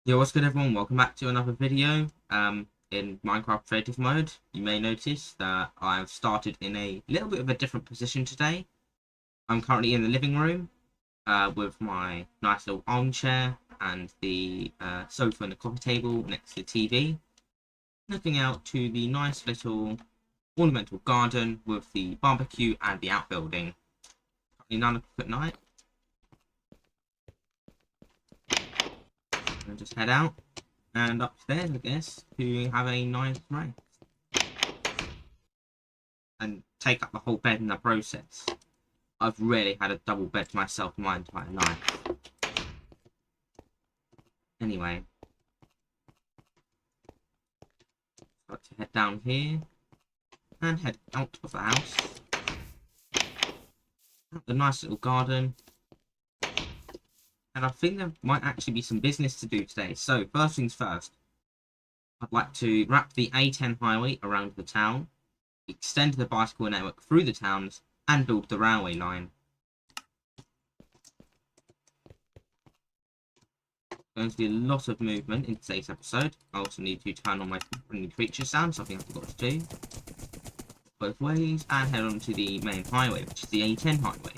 Yo, what's good everyone? Welcome back to another video in Minecraft Creative Mode. You may notice that I've started in a little bit of a different position today. I'm currently in the living room with my nice little armchair and the sofa and the coffee table next to the TV, looking out to the nice little ornamental garden with the barbecue and the outbuilding. Currently 9 o'clock at night. I'll just head out and upstairs, I guess, to have a nice rest and take up the whole bed in the process. I've rarely had a double bed to myself in my entire life. Anyway, got to head down here and head out of the house. Out the nice little garden. And I think there might actually be some business to do today. So, first things first, I'd like to wrap the A10 highway around the town, extend the bicycle network through the towns, and build the railway line. Going to be a lot of movement in today's episode. I also need to turn on my friendly creature sound, something I forgot to do. Both ways, and head on to the main highway, which is the A10 highway.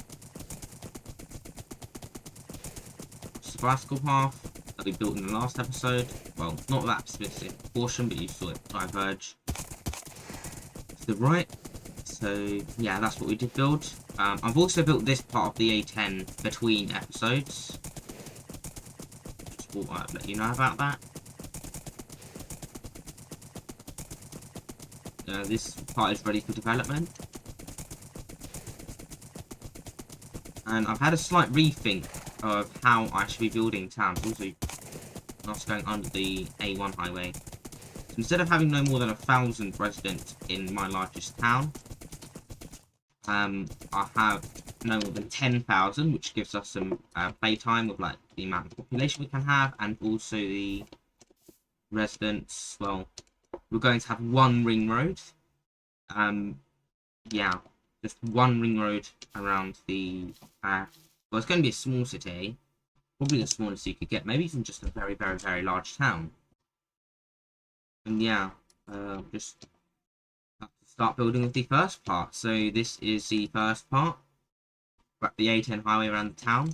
Bicycle path that we built in the last episode. Well, not that specific portion, but you saw it diverge to the right. So yeah, that's what we did build. I've also built this part of the A10 between episodes. Just thought I'd let you know about that. This part is ready for development. And I've had a slight rethink of how I should be building towns, also not going under the A1 highway. So instead of having no more than 1,000 residents in my largest town, I have no more than 10,000, which gives us some playtime with like the amount of population we can have, and also the residents. Well, we're going to have one ring road. Yeah, just one ring road around the well, it's going to be a small city, probably the smallest you could get, maybe even just a very, very, very large town. And yeah, just have to start building with the first part. So this is the first part, wrap the A10 highway around the town.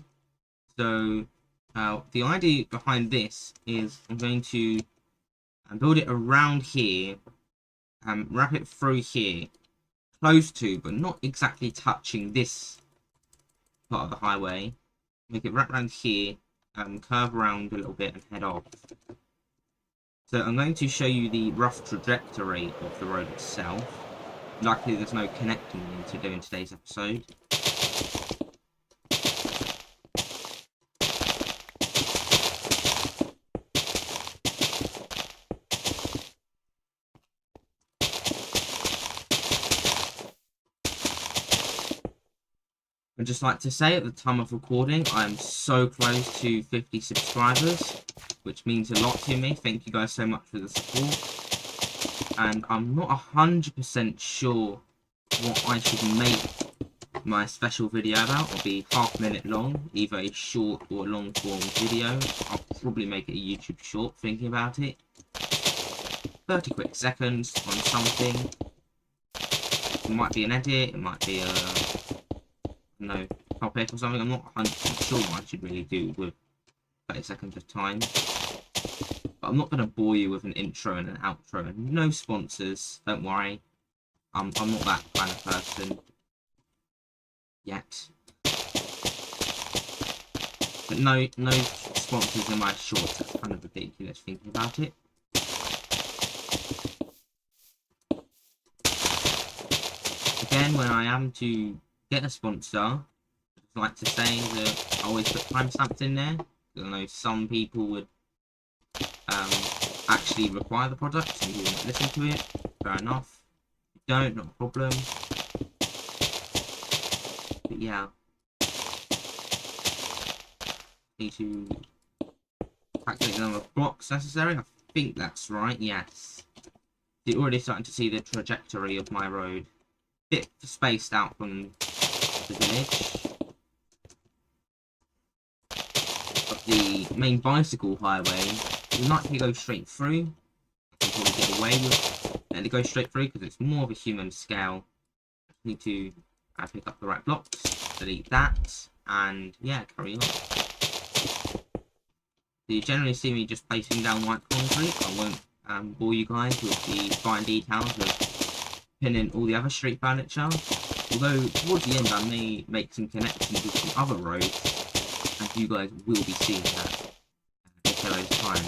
So the idea behind this is I'm going to build it around here, wrap it through here, close to, but not exactly touching this part of the highway, make it wrap around here, curve around a little bit and head off. So I'm going to show you the rough trajectory of the road itself. Luckily there's no connecting to do in today's episode. I'd just like to say at the time of recording, I am so close to 50 subscribers, which means a lot to me. Thank you guys so much for the support. And I'm not 100% sure what I should make my special video about. It'll be half a minute long, either a short or long form video. I'll probably make it a YouTube short thinking about it. 30 quick seconds on something. It might be an edit, it might be a topic or something. I'm not 100% sure what I should really do with 30 seconds of time. But I'm not going to bore you with an intro and an outro. And no sponsors, don't worry. I'm not that kind of person yet. But no sponsors in my shorts. That's kind of ridiculous thinking about it. Again, when I am to get a sponsor, I'd like to say that I always put timestamps in there. I know some people would actually require the product and you wouldn't listen to it. Fair enough. If you don't, not a problem. But yeah. Need to calculate the number of blocks necessary. I think that's right, yes. You're already starting to see the trajectory of my road. Bit spaced out from the village. But the main bicycle highway you're likely to go straight through. You can probably get away with letting it go straight through because it's more of a human scale. You need to pick up the right blocks, delete that, and yeah, carry on. So you generally see me just placing down white concrete. I won't bore you guys with the fine details of pinning all the other street furniture. Although towards the end I may make some connections with some other roads, and you guys will be seeing that if there is time.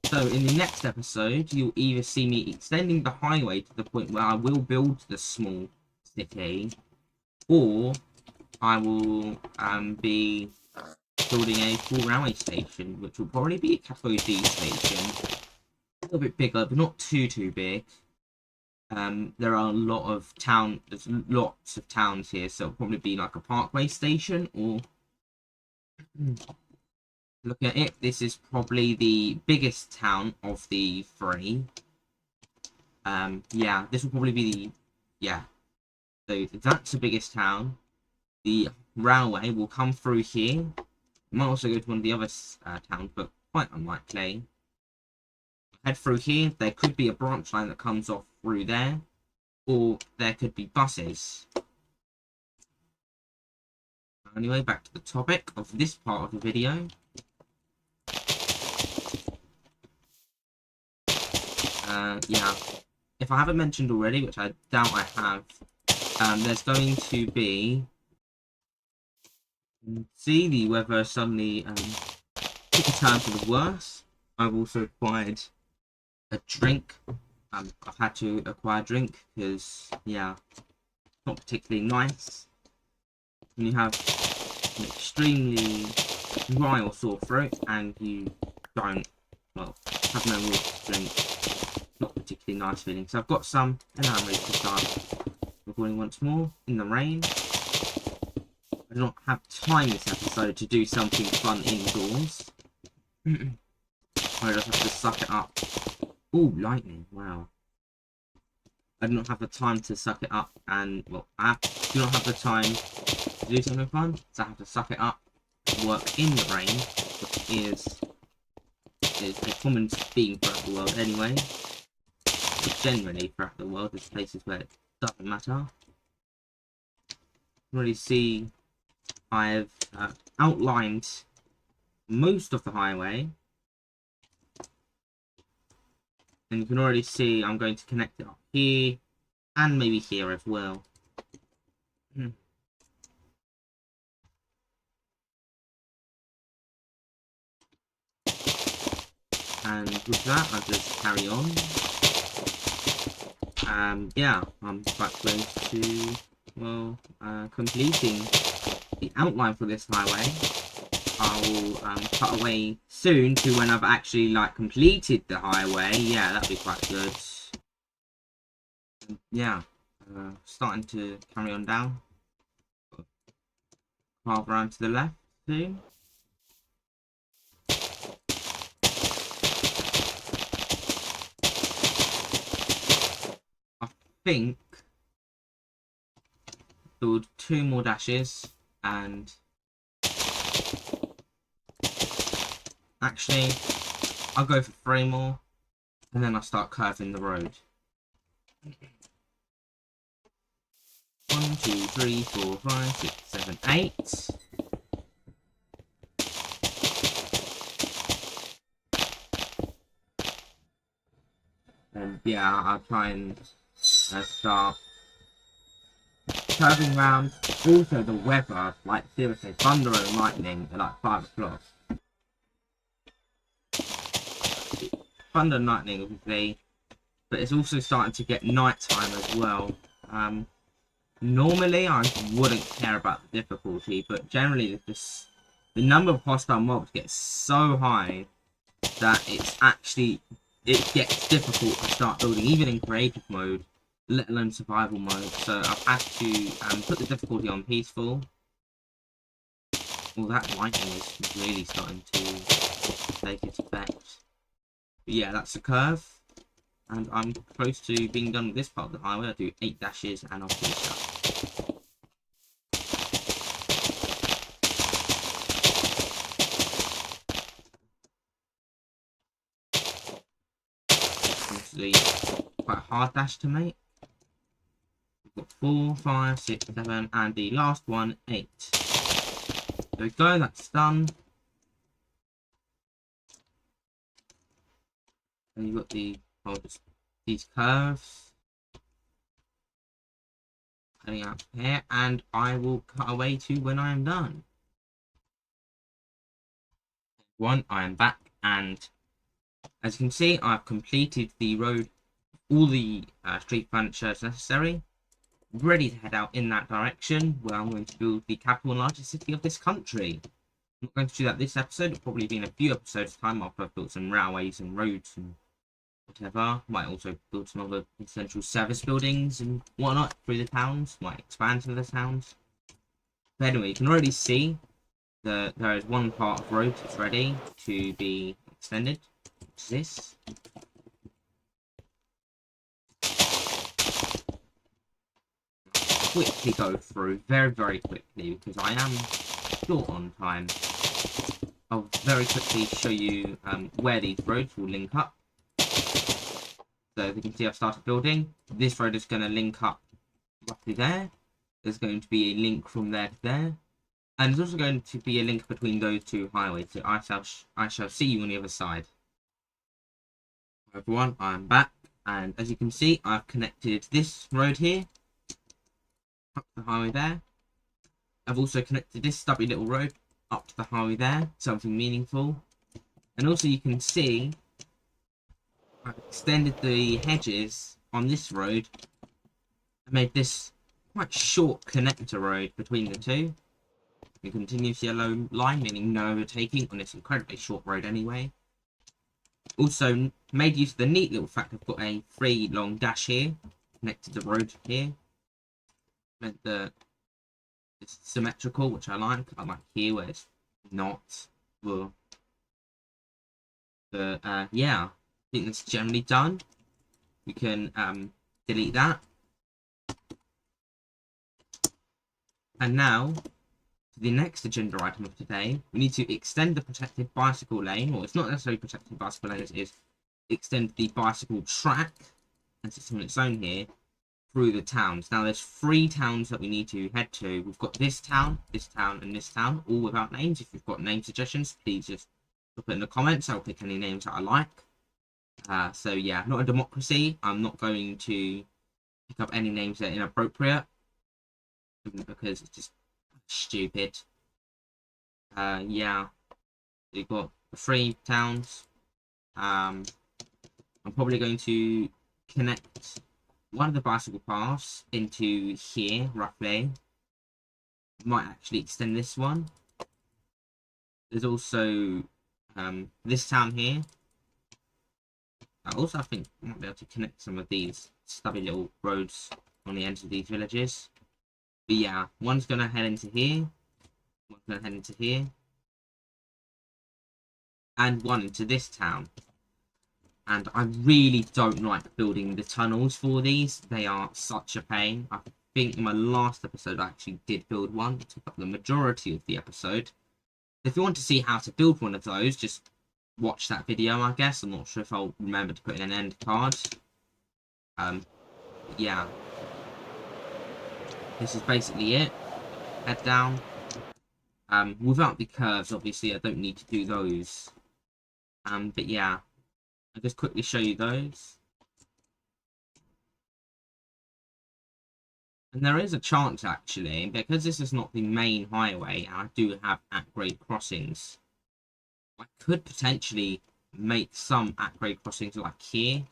So in the next episode, you'll either see me extending the highway to the point where I will build the small city, or I will be building a full railway station, which will probably be a category D station. A little bit bigger, but not too big. There are there's lots of towns here, so it'll probably be like a parkway station, or look at it, this is probably the biggest town of the three. Yeah, this will probably be so that's the biggest town. The railway will come through here. It might also go to one of the other towns, but quite unlikely. Head through here. There could be a branch line that comes off through there, or there could be buses. Anyway, back to the topic of this part of the video. Yeah, if I haven't mentioned already, which I doubt I have, there's going to be, see, the weather suddenly took a turn for the worse. I've also acquired a drink. I've had to acquire a drink because, yeah, it's not particularly nice when you have an extremely dry or sore throat and you don't, well, have no water to drink. Not particularly nice feeling. So I've got some, and now I'm ready to start recording once more in the rain. I do not have time this episode to do something fun indoors. I just have to suck it up. Ooh, lightning! Wow. I do not have the time to suck it up, and well, I do not have the time to do something fun, so I have to suck it up and work in the rain, which is a common theme throughout the world anyway. Generally throughout the world, there's places where it doesn't matter. You can already see I've outlined most of the highway, and you can already see I'm going to connect it up here and maybe here as well. And with that, I'll just carry on. Yeah, I'm quite close to, well, completing the outline for this highway. I will cut away soon to when I've actually completed the highway. Yeah, that'd be quite good. Yeah, starting to carry on down. Carve around to the left soon. I think build 2 more dashes, and actually I'll go for 3 more, and then I'll start curving the road. 1, 2, 3, 4, 5, 6, 7, 8. And yeah, I'll try and start curving round. Also, the weather, seriously, thunder and lightning at 5 o'clock. Thunder and lightning, obviously, but it's also starting to get nighttime as well. Normally, I wouldn't care about the difficulty, but generally, the number of hostile mobs gets so high that it gets difficult to start building, even in creative mode, let alone survival mode. So I've had to put the difficulty on peaceful. Well, that lightning is really starting to take its effect. But yeah, that's the curve. And I'm close to being done with this part of the highway. I'll do 8 dashes and I'll finish up. Obviously, quite a hard dash to make. We've got 4, 5, 6, 7, and the last one, 8. There we go, that's done. And you've got these curves coming out here, and I will cut away to when I am done. I am back, and as you can see, I've completed the road, all the street furniture is necessary, ready to head out in that direction, where I'm going to build the capital and largest city of this country. I'm not going to do that this episode. It'll probably be in a few episodes' time after I've built some railways and roads and whatever. Might also build some other essential service buildings and whatnot through the towns. Might expand some of the towns. But anyway, you can already see that there is one part of road that's ready to be extended. Which is this. Quickly go through very, very quickly because I am short on time. I'll very quickly show you where these roads will link up. So as you can see, I've started building. This road is going to link up roughly there. There's going to be a link from there to there. And there's also going to be a link between those two highways. So I shall see you on the other side. Hi everyone, I'm back. And as you can see, I've connected this road here up to the highway there. I've also connected this stubby little road up to the highway there. Something meaningful. And also you can see I've extended the hedges on this road. I made this quite short connector road between the two. A continuous yellow line, meaning no overtaking on this incredibly short road anyway. Also made use of the neat little fact I've got a 3 long dash here, connected to the road here. Meant that it's symmetrical, which I like. I like here where it's not. Well, but yeah, I think that's generally done. We can delete that. And now, for the next agenda item of today, we need to extend the protected bicycle lane, or it's not necessarily protected bicycle lane, it is extend the bicycle track, as it's on its own here, through the towns. Now, there's 3 towns that we need to head to. We've got this town, and this town, all without names. If you've got name suggestions, please just put it in the comments. I'll pick any names that I like. So yeah, not a democracy. I'm not going to pick up any names that are inappropriate because it's just stupid. Yeah, we've got the 3 towns. I'm probably going to connect one of the bicycle paths into here, roughly. Might actually extend this one. There's also this town here. Also, I think I might be able to connect some of these stubby little roads on the ends of these villages. But yeah, one's going to head into here. One's going to head into here. And one into this town. And I really don't like building the tunnels for these. They are such a pain. I think in my last episode I actually did build one. It took up the majority of the episode. If you want to see how to build one of those, just watch that video, I guess. I'm not sure if I'll remember to put in an end card. Yeah. This is basically it. Head down. Without the curves, obviously, I don't need to do those. But yeah. I'll just quickly show you those. And there is a chance, actually, because this is not the main highway, and I do have at-grade crossings, I could potentially make some at-grade crossings like here,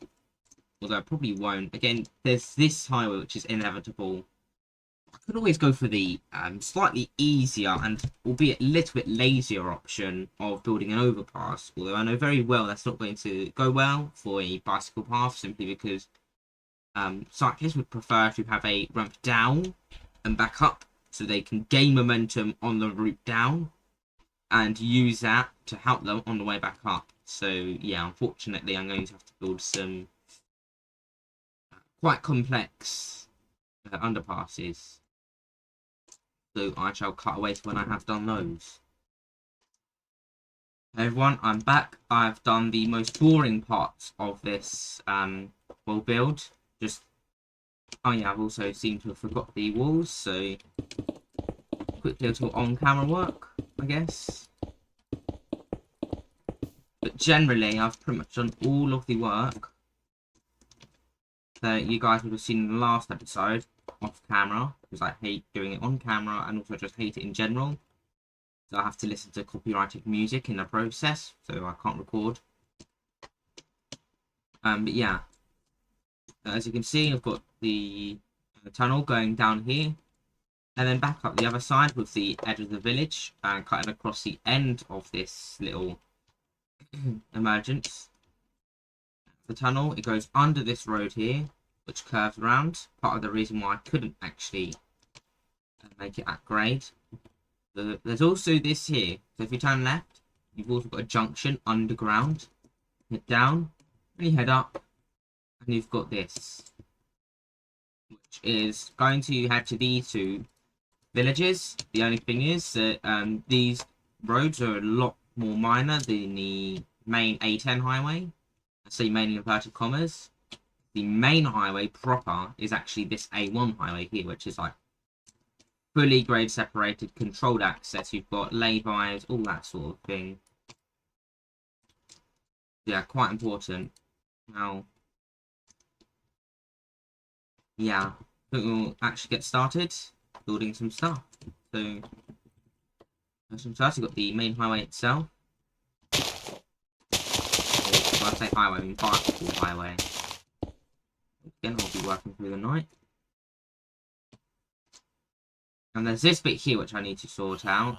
although I probably won't. Again, there's this highway, which is inevitable. I could always go for the slightly easier and albeit a little bit lazier option of building an overpass, although I know very well that's not going to go well for a bicycle path, simply because cyclists would prefer to have a ramp down and back up so they can gain momentum on the route down and use that to help them on the way back up. So yeah, unfortunately, I'm going to have to build some quite complex underpasses. So I shall cut away to when I have done those. Hey everyone, I'm back. I've done the most boring parts of this wall build. Oh yeah, I've also seemed to have forgot the walls, so quick little on-camera work, I guess. But generally, I've pretty much done all of the work that you guys would have seen in the last episode off camera, because I hate doing it on camera and also just hate it in general. So I have to listen to copyrighted music in the process, so I can't record. But yeah, as you can see, I've got the tunnel going down here, and then back up the other side with the edge of the village, and cutting across the end of this little emergence. The tunnel, it goes under this road here, which curves around. Part of the reason why I couldn't actually make it at grade. There's also this here. So if you turn left, you've also got a junction underground. Head down, and you head up, and you've got this, which is going to head to these two villages. The only thing is that these roads are a lot more minor than the main A10 highway. I say main in inverted commas. The main highway proper is actually this A1 highway here, which is like fully grade separated, controlled access. You've got lay-bys, all that sort of thing. Yeah, quite important. Now, yeah, I think we'll actually get started building some stuff. So, first things first, you've got the main highway itself. Or, when I say highway, I mean bicycle highway. Again, I'll be working through the night. And there's this bit here which I need to sort out.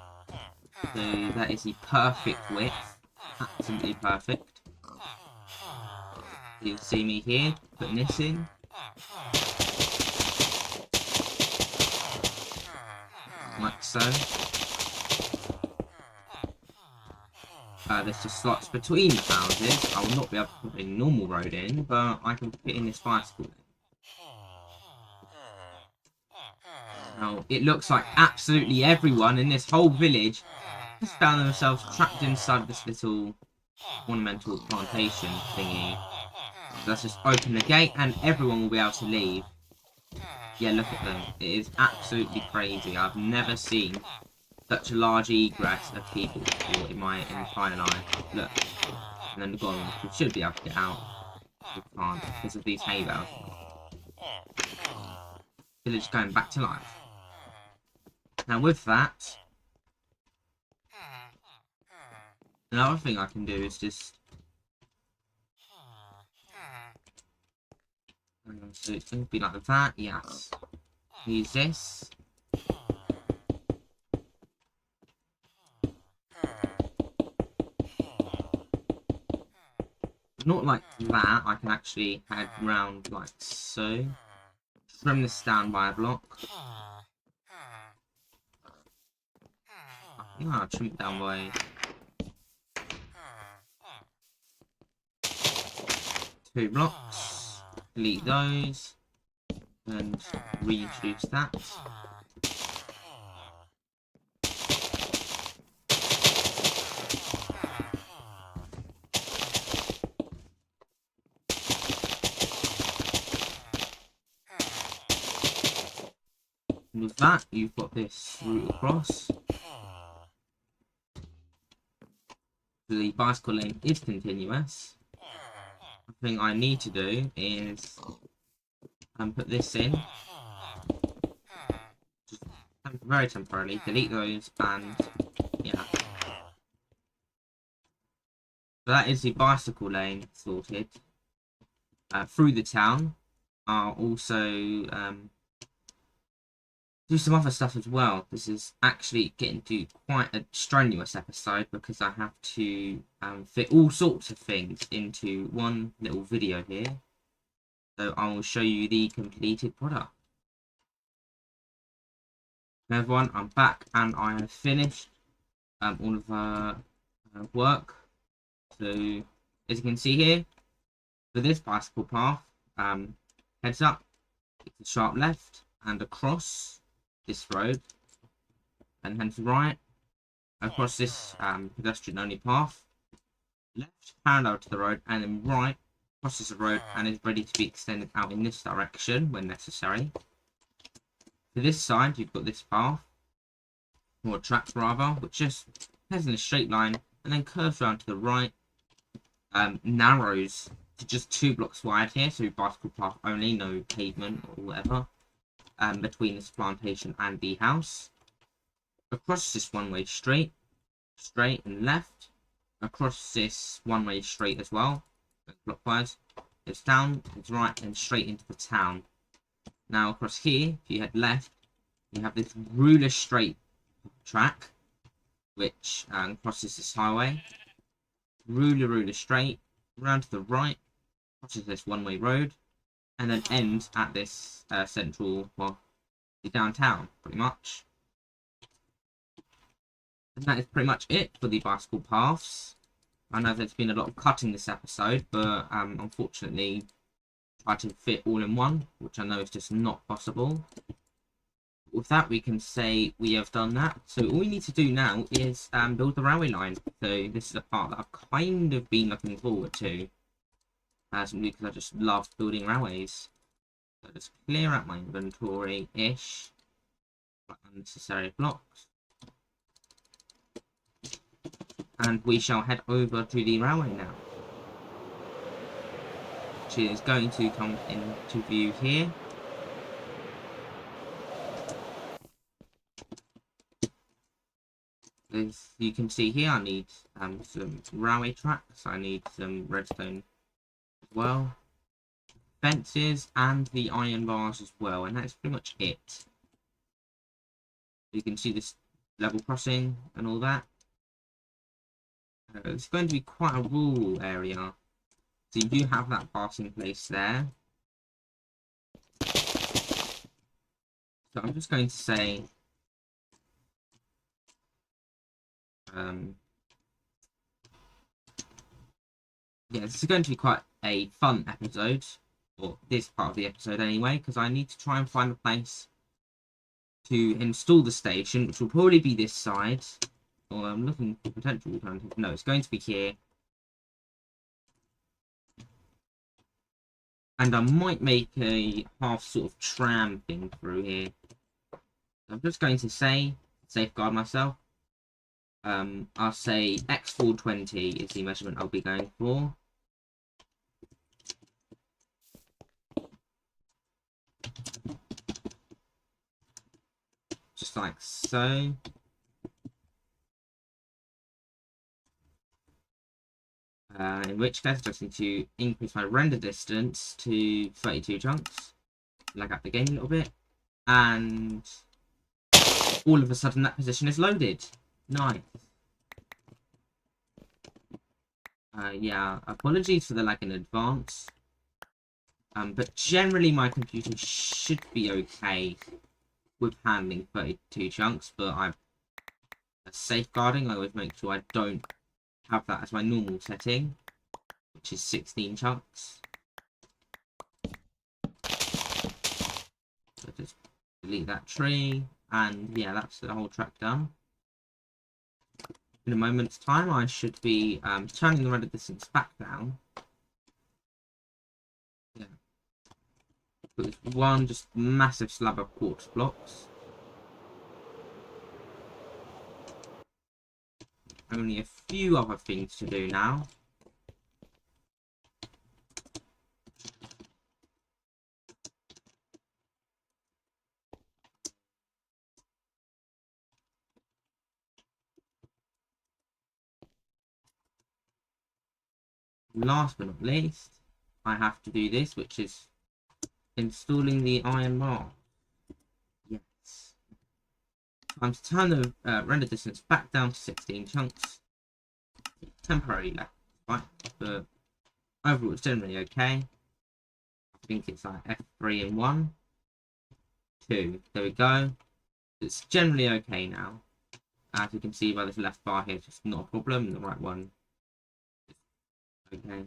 So that is the perfect width. Absolutely perfect. You can see me here, putting this in. Like so. There's just slots between the houses. I will not be able to put a normal road in, but I can fit in this bicycle lane. Now, it looks like absolutely everyone in this whole village has found themselves trapped inside this little ornamental plantation thingy. So let's just open the gate and everyone will be able to leave. Yeah, look at them. It is absolutely crazy. I've never seen such a large egress of people before in my entire life. Look. And then the gone. We should be able to get out. We can't because of these hay bales. Village going back to life. Now with that, another thing I can do is just... So it's going to be like that, yes. Use this. Not like that, I can actually head round like so. Trim this down by a block. I'll trim it down by 2 blocks. Delete those. And reintroduce that. And with that, you've got this route across. The bicycle lane is continuous. The thing I need to do is put this in. Just very temporarily. Delete those and yeah. So that is the bicycle lane sorted. Through the town. I'll also do some other stuff as well. This is actually getting to quite a strenuous episode because I have to fit all sorts of things into one little video here. So I will show you the completed product. Hey everyone, I'm back and I have finished all of our work. So as you can see here, for this bicycle path, heads up, it's a sharp left and across this road, and then to right across this pedestrian only path, left parallel to the road, and then right crosses the road and is ready to be extended out in this direction when necessary. To this side, you've got this path, or track rather, which just heads in a straight line and then curves around to the right, narrows to just 2 blocks wide here, so bicycle path only, no pavement or whatever, between this plantation and the house. Across this one-way straight and left, across this one-way straight as well, clockwise, it's down, it's right, and straight into the town. Now across here, if you head left, you have this ruler straight track, which crosses this highway. Ruler straight, round to the right, crosses this one-way road, and then ends at this central, well, the downtown, pretty much. And that is pretty much it for the bicycle paths. I know there's been a lot of cutting this episode, but unfortunately, I tried to fit all in one, which I know is just not possible. With that, we can say we have done that. So all we need to do now is build the railway line. So this is a part that I've kind of been looking forward to, simply because I just love building railways. So just clear out my inventory-ish, unnecessary blocks, and we shall head over to the railway now, which is going to come into view here. As you can see here, I need some railway tracks, I need some redstone as well, fences, and the iron bars as well, and that's pretty much it. You can see this level crossing and all that. It's going to be quite a rural area, so you do have that passing place there. So I'm just going to say yeah, this is going to be quite a fun episode, or this part of the episode anyway, because I need to try and find a place to install the station, which will probably be this side, or I'm looking for potential alternative. No, it's going to be here. And I might make a half sort of tram thing through here. I'm just going to say, safeguard myself. I'll say X420 is the measurement I'll be going for. Just like so. In which case, I just need to increase my render distance to 32 chunks. Lag out the game a little bit. And all of a sudden that position is loaded. Nice. Yeah, apologies for the lag in advance. But generally my computer should be okay with handling 32 chunks, but I'm safeguarding. I always make sure I don't have that as my normal setting, which is 16 chunks. So just delete that tree, and yeah, that's the whole track done. In a moment's time, I should be turning the render distance back down. Yeah. Put one just massive slab of quartz blocks. Only a few other things to do now. Last but not least, I have to do this, which is installing the iron bar. Yes. Time to turn the render distance back down to 16 chunks. Temporarily left, right? But overall, it's generally okay. I think it's like F3 and 1, 2. There we go. It's generally okay now. As you can see by this left bar here, it's just not a problem. The right one, okay.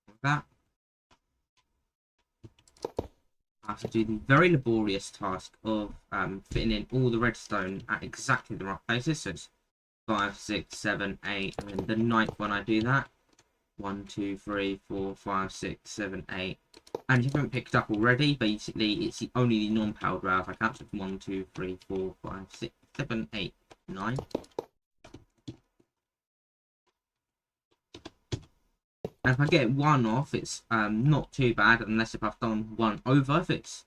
Like that. I have to do the very laborious task of fitting in all the redstone at exactly the right places. So it's 5, 6, 7, 8, and then the ninth one I do that. 1, 2, 3, 4, 5, 6, 7, 8. And if you haven't picked up already, basically it's only the non-powered rails. I counted 1, 2, 3, 4, 5, 6, 7, 8, 9. And if I get one off, it's not too bad, unless if I've done one over. If it's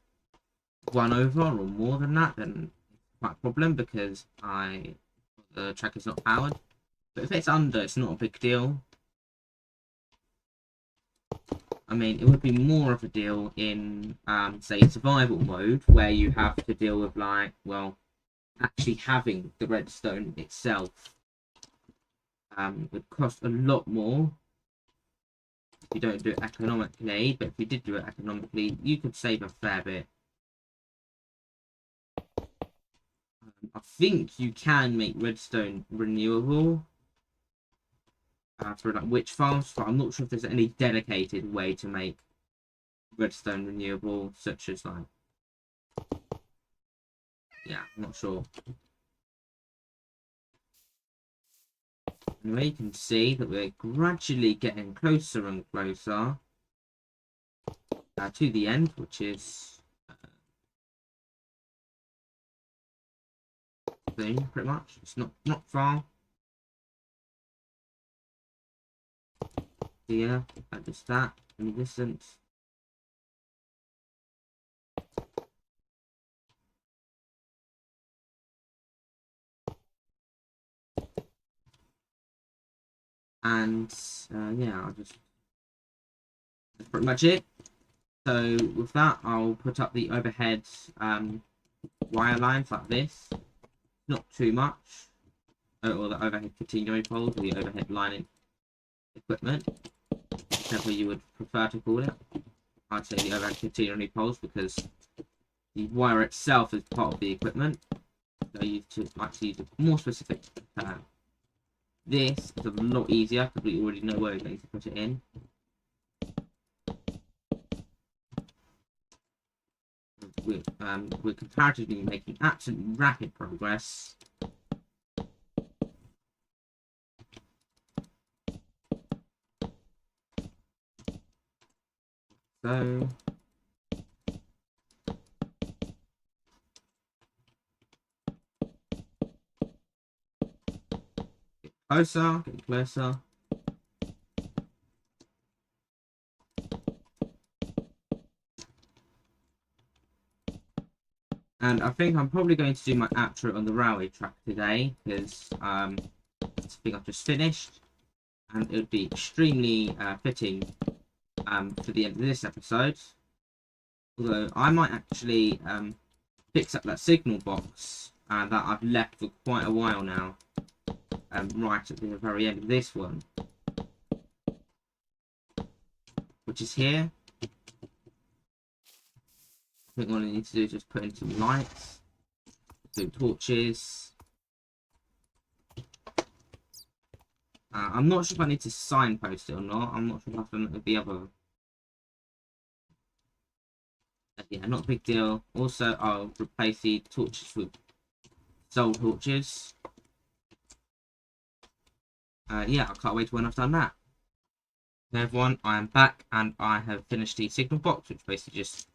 one over or more than that, then it's quite a problem because the track is not powered. But if it's under, it's not a big deal. I mean, it would be more of a deal in, say, survival mode, where you have to deal with, like, well, actually having the redstone itself would cost a lot more if you don't do it economically. But if you did do it economically, you could save a fair bit. I think you can make redstone renewable for like witch farms, but I'm not sure if there's any dedicated way to make redstone renewable, such as like, yeah, I'm not sure. Anyway, you can see that we're gradually getting closer and closer to the end, which is soon, pretty much. It's not far. Here, just that in the distance. And yeah, that's pretty much it. So with that, I'll put up the overhead wire lines like this. Not too much. Or the overhead catenary poles, or the overhead lining equipment, whichever you would prefer to call it. I'd say the overhead catenary poles because the wire itself is part of the equipment. So I used to actually use a more specific term. This is a lot easier because we already know where we're going to put it in. We're comparatively making absolutely rapid progress. So get closer, getting closer. And I think I'm probably going to do my outro on the railway track today because I think I've just finished, and it would be extremely fitting for the end of this episode. Although I might actually fix up that signal box that I've left for quite a while now, right at the very end of this one, which is here. I think what I need to do is just put in some lights, some torches. I'm not sure if I need to signpost it or not. I'm not sure if I have to look at the other. Yeah, not a big deal. Also, I'll replace the torches with soul torches. Yeah, I can't wait when I've done that. Hey everyone, I am back and I have finished the signal box, which basically just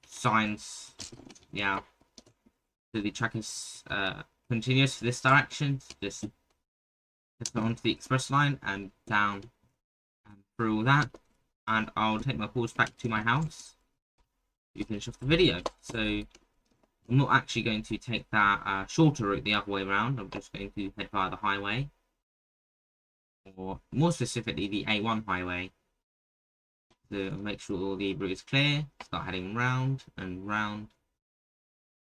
signs, yeah, so the track is continuous for this direction. Just put onto the express line and down and through all that, and I'll take my horse back to my house to finish off the video. So I'm not actually going to take that shorter route the other way around. I'm just going to head via the highway, or more specifically the A1 highway, to make sure all the route is clear. Start heading round and round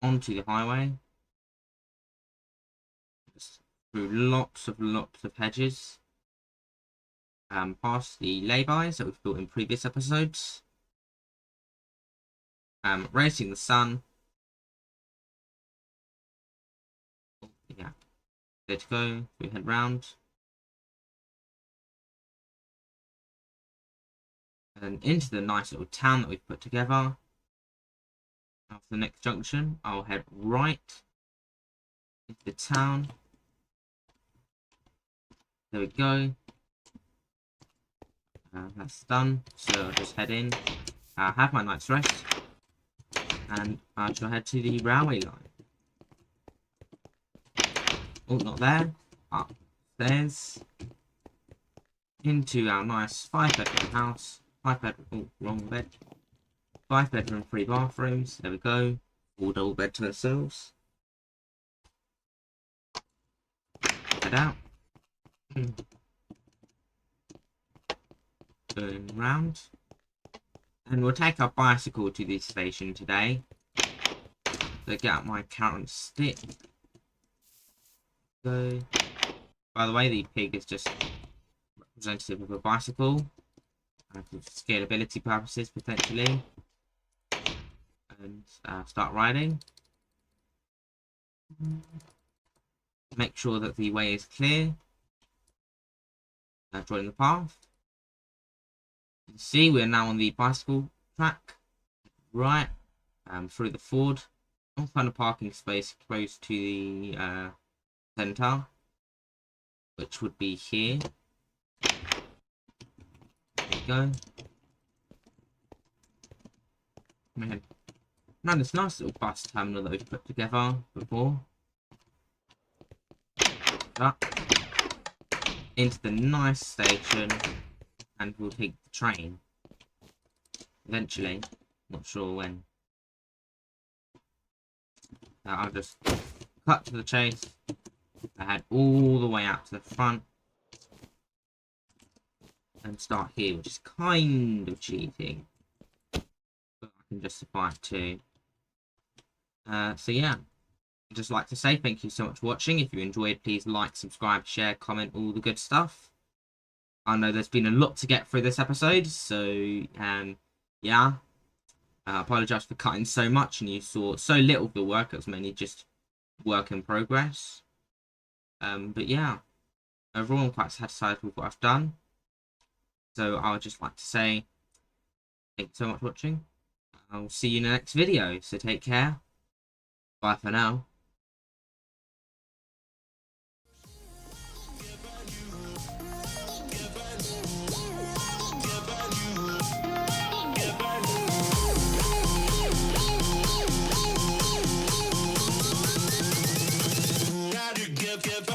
onto the highway, just through lots of hedges, past the laybys that we've built in previous episodes, racing the sun, There to go. We head round. And into the nice little town that we've put together. After the next junction, I'll head right into the town. There we go. That's done. So I'll just head in, have my night's rest, and I shall head to the railway line. Oh, not there. Upstairs. Into our nice 5-bedroom house. 5-bedroom. Oh, wrong bed. 5-bedroom, 3 bathrooms. There we go. All double bed to themselves. Head out. Going round. And we'll take our bicycle to this station today. So get out my carrot and stick. So, by the way, the pig is just representative of a bicycle. For scalability purposes, potentially. And start riding. Make sure that the way is clear. Join the path. You can see we're now on the bicycle track. Right. Through the ford. I'll find a parking space close to the centre, which would be here. There we go. Man, this nice little bus terminal that we've put together before. Up into the nice station, and we'll take the train eventually. Not sure when. I'll just cut to the chase. I head all the way out to the front and start here, which is kind of cheating, but I can justify it too. So yeah, I'd just like to say thank you so much for watching. If you enjoyed, please like, subscribe, share, comment, all the good stuff. I know there's been a lot to get through this episode, so yeah. I apologise for cutting so much and you saw so little of the work. It was mainly just work in progress. But yeah, overall I'm quite satisfied with what I've done. So I would just like to say thank you so much for watching. I'll see you in the next video, so take care. Bye for now. Give